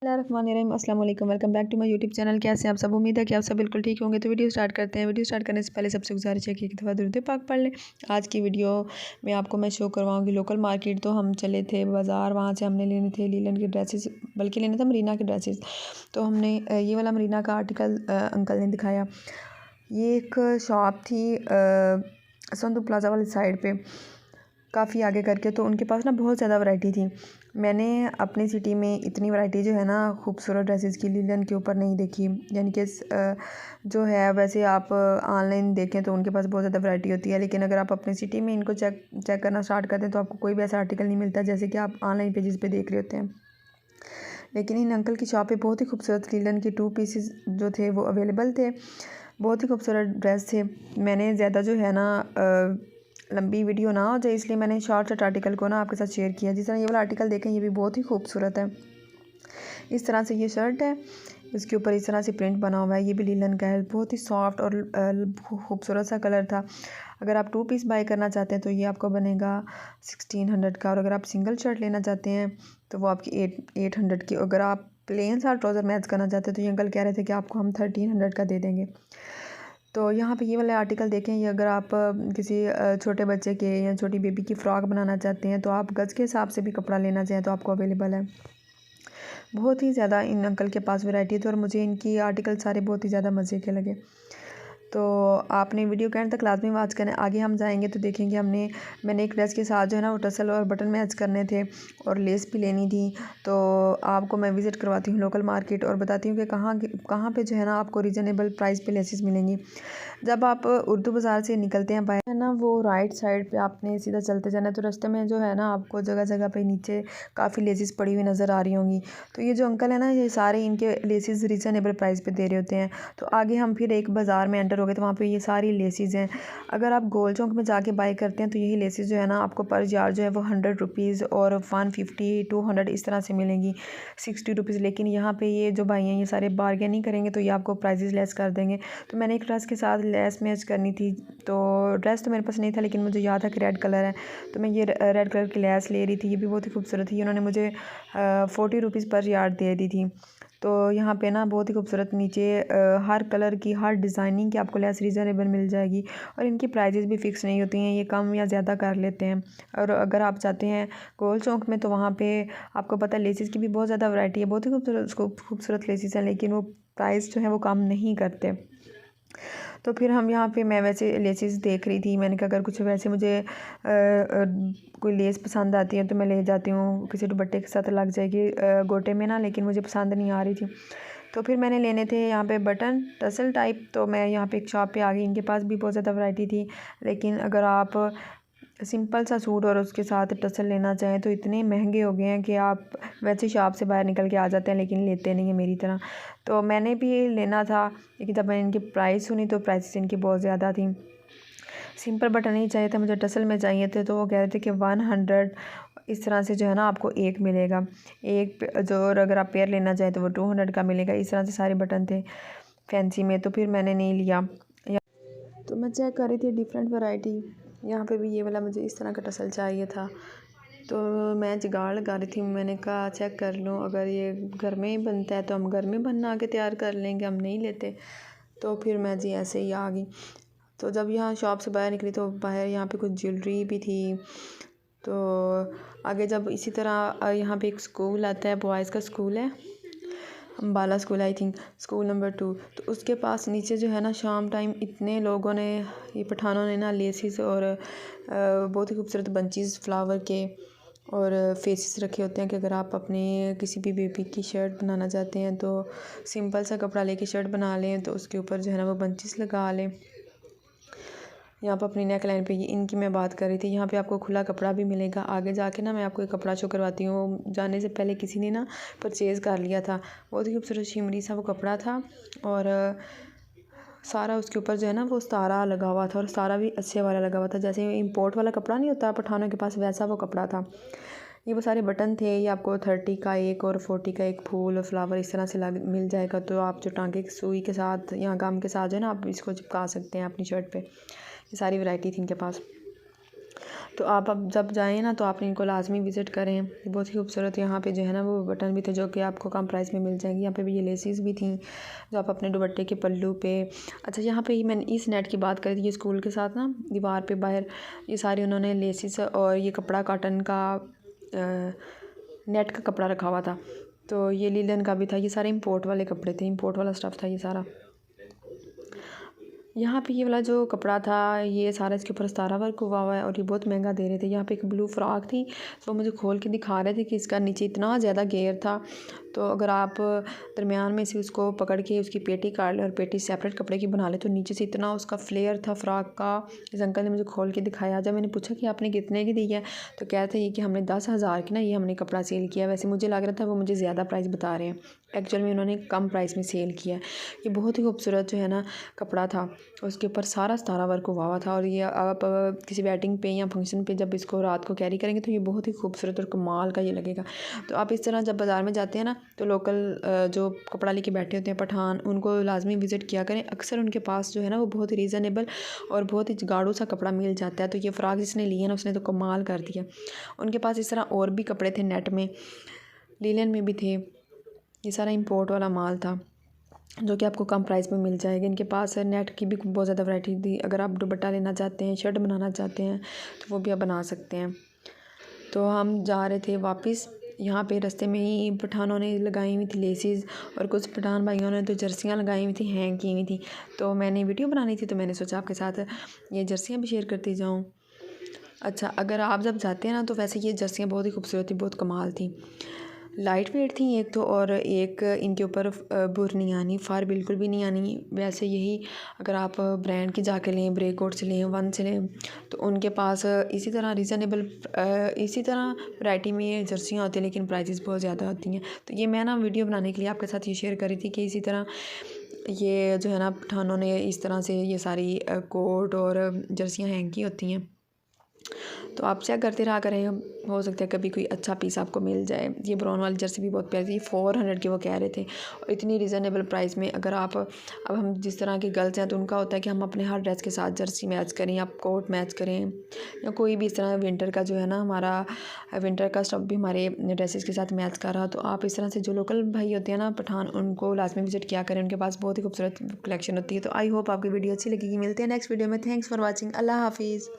बिस्मिल्लाहिर्रहमानिर्रहीम अस्सलाम वालेकुम, welcome back to my YouTube channel. कैसे हैं आप सब? उम्मीद है कि आप सब बिल्कुल ठीक होंगे। तो वीडियो स्टार्ट करते हैं। वीडियो स्टार्ट करने से पहले सबसे गुजारिश है कि एक दफ़ा दुरूद पाक पढ़ लें। आज की वीडियो में आपको मैं शो करवाऊंगी लोकल मार्केट। तो हम चले थे बाज़ार, वहाँ से हमने लेने थे लीलन के ड्रेसेस, बल्कि लेने थे मरीना के ड्रेसेस। तो हमने ये वाला मरीना का आर्टिकल अंकल ने दिखाया। ये एक शॉप थी संधू प्लाजा वाली साइड पे, काफ़ी आगे करके। तो उनके पास ना बहुत ज़्यादा वैरायटी थी। मैंने अपनी सिटी में इतनी वैरायटी जो है ना खूबसूरत ड्रेसेस की लीलन के ऊपर नहीं देखी। यानी कि जो है वैसे आप ऑनलाइन देखें तो उनके पास बहुत ज़्यादा वैरायटी होती है, लेकिन अगर आप अपनी सिटी में इनको चेक करना स्टार्ट करते हैं तो आपको कोई भी ऐसा आर्टिकल नहीं मिलता जैसे कि आप ऑनलाइन पेजेस पे देख रहे होते हैं। लेकिन इन अंकल की शॉप पे बहुत ही खूबसूरत लीलन के 2 पीसेस जो थे वो अवेलेबल थे। बहुत ही खूबसूरत ड्रेस थे। मैंने ज़्यादा जो है ना लंबी वीडियो ना हो जाए इसलिए मैंने शॉर्ट आर्टिकल को ना आपके साथ शेयर किया। जिस तरह ये वाला आर्टिकल देखें, ये भी बहुत ही खूबसूरत है। इस तरह से ये शर्ट है, इसके ऊपर इस तरह से प्रिंट बना हुआ है। ये भी लीलन का है, बहुत ही सॉफ्ट और खूबसूरत सा कलर था। अगर आप 2 पीस बाय करना चाहते हैं तो ये आपको बनेगा 1600 का, और अगर आप सिंगल शर्ट लेना चाहते हैं तो वो आपकी 800 की। अगर आप प्लेन सा ट्राउज़र मैच करना चाहते हैं तो ये अंकल कह रहे थे कि आपको हम 1300 का दे देंगे। तो यहाँ पे ये वाले आर्टिकल देखें, ये अगर आप किसी छोटे बच्चे के या छोटी बेबी की फ़्रॉक बनाना चाहते हैं तो आप गज़ के हिसाब से भी कपड़ा लेना चाहें तो आपको अवेलेबल है। बहुत ही ज़्यादा इन अंकल के पास वैरायटी थी और मुझे इनकी आर्टिकल सारे बहुत ही ज़्यादा मज़े के लगे। तो आपने वीडियो के एंड तक लाजमी वॉच करें। आगे हम जाएंगे तो देखेंगे मैंने एक ड्रेस के साथ जो है ना वो टसल और बटन मैच करने थे और लेस भी लेनी थी। तो आपको मैं विज़िट करवाती हूँ लोकल मार्केट और बताती हूँ कि कहाँ पे जो है ना आपको रीज़नेबल प्राइस पे लेसेस मिलेंगी। जब आप उर्दू बाज़ार से निकलते हैं बाहर है ना, वो राइट साइड पे आपने सीधा चलते जाना है तो रास्ते में जो है ना आपको जगह जगह पे नीचे काफ़ी लेसेस पड़ी हुई नज़र आ रही होंगी। तो ये जो अंकल है ना, ये सारे इनके लेसेस रीज़नेबल प्राइस पे दे रहे होते हैं। तो आगे हम फिर एक बाज़ार में एंटर हो गए तो वहाँ पे ये सारी लेसेस हैं। अगर आप गोल चौक में जाके बाय करते हैं तो यही लेसेस जो है ना आपको पर यार्ड जो है वो 100 रुपीज़ और 150 200 इस तरह से मिलेंगी, 60 रुपीज़। लेकिन यहाँ पे ये जो भाई हैं ये सारे बार्गेनिंग करेंगे तो ये आपको प्राइजेस लेस कर देंगे। तो मैंने एक ड्रेस के साथ लेस मैच करनी थी, तो ड्रेस तो मेरे पास नहीं था लेकिन मुझे याद था कि रेड कलर है, तो मैं ये रेड कलर की लेस ले रही थी। ये भी बहुत ही खूबसूरत थी। उन्होंने मुझे 40 रुपीज़ पर यार्ड दे दी थी। तो यहाँ पे ना बहुत ही खूबसूरत नीचे हर कलर की हर डिज़ाइनिंग की आपको लेस रीज़नेबल मिल जाएगी और इनकी प्राइजेस भी फ़िक्स नहीं होती हैं, ये कम या ज़्यादा कर लेते हैं। और अगर आप जाते हैं गोल चौक में तो वहाँ पे आपको पता है लेसेस की भी बहुत ज़्यादा वैरायटी है, बहुत ही खूबसूरत लेसेस हैं, लेकिन वो प्राइस जो है वो कम नहीं करते। तो फिर हम यहाँ पे मैं वैसे लेसेस देख रही थी। मैंने कहा अगर कुछ वैसे मुझे कोई लेस पसंद आती है तो मैं ले जाती हूँ, किसी दुपट्टे के साथ लग जाएगी गोटे में ना, लेकिन मुझे पसंद नहीं आ रही थी। तो फिर मैंने लेने थे यहाँ पे बटन टसल टाइप। तो मैं यहाँ पे एक शॉप पे आ गई, इनके पास भी बहुत ज़्यादा वैरायटी थी। लेकिन अगर आप सिंपल सा सूट और उसके साथ टसल लेना चाहें तो इतने महंगे हो गए हैं कि आप वैसे शॉप से बाहर निकल के आ जाते हैं लेकिन लेते नहीं हैं मेरी तरह। तो मैंने भी लेना था, लेकिन जब मैंने इनकी प्राइस सुनी तो प्राइस इनकी बहुत ज़्यादा थी। सिंपल बटन नहीं चाहिए थे, मुझे टसल में चाहिए थे। तो वो कह रहे थे कि 100 इस तरह से जो है ना आपको एक मिलेगा, एक जो अगर आप पेयर लेना चाहें तो वो 200 का मिलेगा। इस तरह से सारे बटन थे फैंसी में, तो फिर मैंने नहीं लिया। तो मैं चेक कर रही थी डिफरेंट वैरायटी। यहाँ पे भी ये वाला मुझे इस तरह का टसल चाहिए था, तो मैं जुगाड़ लगा रही थी। मैंने कहा चेक कर लूँ, अगर ये घर में ही बनता है तो हम घर में बना के तैयार कर लेंगे, हम नहीं लेते। तो फिर मैं जी ऐसे ही आ गई। तो जब यहाँ शॉप से बाहर निकली तो बाहर यहाँ पे कुछ ज्वेलरी भी थी। तो आगे जब इसी तरह यहाँ पे एक स्कूल आता है, बॉयज़ का स्कूल है, Ambala school I think, school number 2। तो उसके पास नीचे जो है ना शाम टाइम इतने लोगों ने, ये पठानों ने ना लेसिस और बहुत ही खूबसूरत बंचेस फ्लावर के और फेसेस रखे होते हैं कि अगर आप अपने किसी भी बेबी की शर्ट बनाना चाहते हैं तो सिंपल सा कपड़ा लेके शर्ट बना लें, तो उसके ऊपर जो है ना वो बंचेस लगा लें। यहाँ पर अपनी नेक लाइन पे इनकी मैं बात कर रही थी। यहाँ पे आपको खुला कपड़ा भी मिलेगा। आगे जाके ना मैं आपको एक कपड़ा शो करवाती हूँ। जाने से पहले किसी ने ना परचेज़ कर लिया था, बहुत ही खूबसूरत शिमरी सा वो कपड़ा था और सारा उसके ऊपर जो है ना वो सितारा लगा हुआ था, और सितारा भी अच्छे वाला लगा हुआ था, जैसे इम्पोर्ट वाला कपड़ा नहीं होता पठानों के पास, वैसा वो कपड़ा था। ये वो सारे बटन थे। ये आपको 30 का एक और 40 का एक फूल और फ्लावर इस तरह से मिल जाएगा। तो आप जो टांगे की सुई के साथ या गम के साथ जो है ना आप इसको चिपका सकते हैं अपनी शर्ट पे। ये सारी वैरायटी थी इनके पास। तो आप अब जब जाएँ ना तो आप इनको लाजमी विज़िट करें। बहुत ही खूबसूरत यहाँ पे जो है ना वो बटन भी थे जो कि आपको कम प्राइस में मिल जाएंगे। यहाँ पे भी ये लेसिस भी थी जो आप अपने दुपट्टे के पल्लू पे। अच्छा, यहाँ पे मैंने इस नेट की बात करी थी, ये स्कूल के साथ ना दीवार पे बाहर ये सारे उन्होंने लेसिस और ये कपड़ा कॉटन का नेट का कपड़ा रखा हुआ था। तो ये लीलन का भी था। ये सारे इंपोर्ट वाले कपड़े थे, इंपोर्ट वाला स्टफ़ था ये सारा। यहाँ पे ये वाला जो कपड़ा था ये सारा इसके ऊपर सितारा वर्क हुआ हुआ है और ये बहुत महंगा दे रहे थे। यहाँ पे एक ब्लू फ्रॉक थी तो मुझे खोल के दिखा रहे थे कि इसका नीचे इतना ज़्यादा घेर था। तो अगर आप दरमियान में से उसको पकड़ के उसकी पेटी काट लें और पेटी सेपरेट कपड़े की बना ले तो नीचे से इतना उसका फ्लेयर था फ्रॉक का। इस अंकल ने मुझे खोल के दिखाया। जब मैंने पूछा कि आपने कितने की दी है तो कहते हैं कि हमने 10,000 की ना ये हमने कपड़ा सेल किया। वैसे मुझे लग रहा था वो मुझे ज़्यादा प्राइस बता रहे हैं, एक्चुअल में उन्होंने कम प्राइस में सेल किया है। ये बहुत ही खूबसूरत जो है ना कपड़ा था, उसके ऊपर सारा सितारा वर्क हुआ हुआ था। और ये आप किसी वेडिंग पे या फंक्शन पे जब इसको रात को कैरी करेंगे तो ये बहुत ही खूबसूरत और कमाल का ये लगेगा। तो आप इस तरह जब बाज़ार में जाते हैं ना तो लोकल जो कपड़ा लेके बैठे होते हैं पठान, उनको लाजमी विज़िट किया करें। अक्सर उनके पास जो है ना वो बहुत ही रीज़नेबल और बहुत ही गाढ़ू सा कपड़ा मिल जाता है। तो ये फ़्रॉक जिसने लिए ना उसने तो कमाल कर दिया। उनके पास इस तरह और भी कपड़े थे, नेट में, लीलन में भी थे। ये सारा इंपोर्ट वाला माल था जो कि आपको कम प्राइस में मिल जाएगा। इनके पास नेट की भी बहुत ज़्यादा वैरायटी थी। अगर आप दुपट्टा लेना चाहते हैं, शर्ट बनाना चाहते हैं तो वो भी आप बना सकते हैं। तो हम जा रहे थे वापस। यहाँ पे रास्ते में ही पठानों ने लगाई हुई थी लेसिस और कुछ पठान भाइयों ने तो जर्सियाँ लगाई हुई थी, हैंग की हुई थी। तो मैंने वीडियो बनानी थी तो मैंने सोचा आपके साथ ये जर्सियाँ भी शेयर करती जाऊँ। अच्छा, अगर आप जब जाते हैं ना तो वैसे ये जर्सियाँ बहुत ही खूबसूरत थी, बहुत कमाल थी। लाइट वेट थी एक तो, और एक इनके ऊपर बुर नहीं आनी, फार बिल्कुल भी नहीं आनी। वैसे यही अगर आप ब्रांड की जाके लें, ब्रेकआउट से लें, वन से लें तो उनके पास इसी तरह रीज़नेबल इसी तरह वैरायटी में जर्सियाँ होती हैं लेकिन प्राइसेस बहुत ज़्यादा होती हैं। तो ये मैं ना वीडियो बनाने के लिए आपके साथ ये शेयर करी थी कि इसी तरह ये जो है ना पठानों ने इस तरह से ये सारी कोट और जर्सियाँ हैंग की होती हैं। तो आप चेक करते रहा करें, हो सकता है कभी कोई अच्छा पीस आपको मिल जाए। ये ब्राउन वाली जर्सी भी बहुत प्यारी थी, 400 की वो कह रहे थे और इतनी रीज़नेबल प्राइस में। अगर आप अब हम जिस तरह के गर्ल्स हैं तो उनका होता है कि हम अपने हर ड्रेस के साथ जर्सी मैच करें या कोट मैच करें या कोई भी इस तरह विंटर का जो है ना हमारा विंटर का स्टॉक भी हमारे ड्रेसेस के साथ मैच कर रहा। तो आप इस तरह से जो लोकल भाई होते हैं ना पठान, उनको लाजमी विजिट किया करें, उनके पास बहुत ही खूबसूरत कलेक्शन होती है। तो आई होप आपकी वीडियो अच्छी लगेगी। मिलते हैं नेक्स्ट वीडियो में। Thanks for watching. अल्लाह हाफिज़।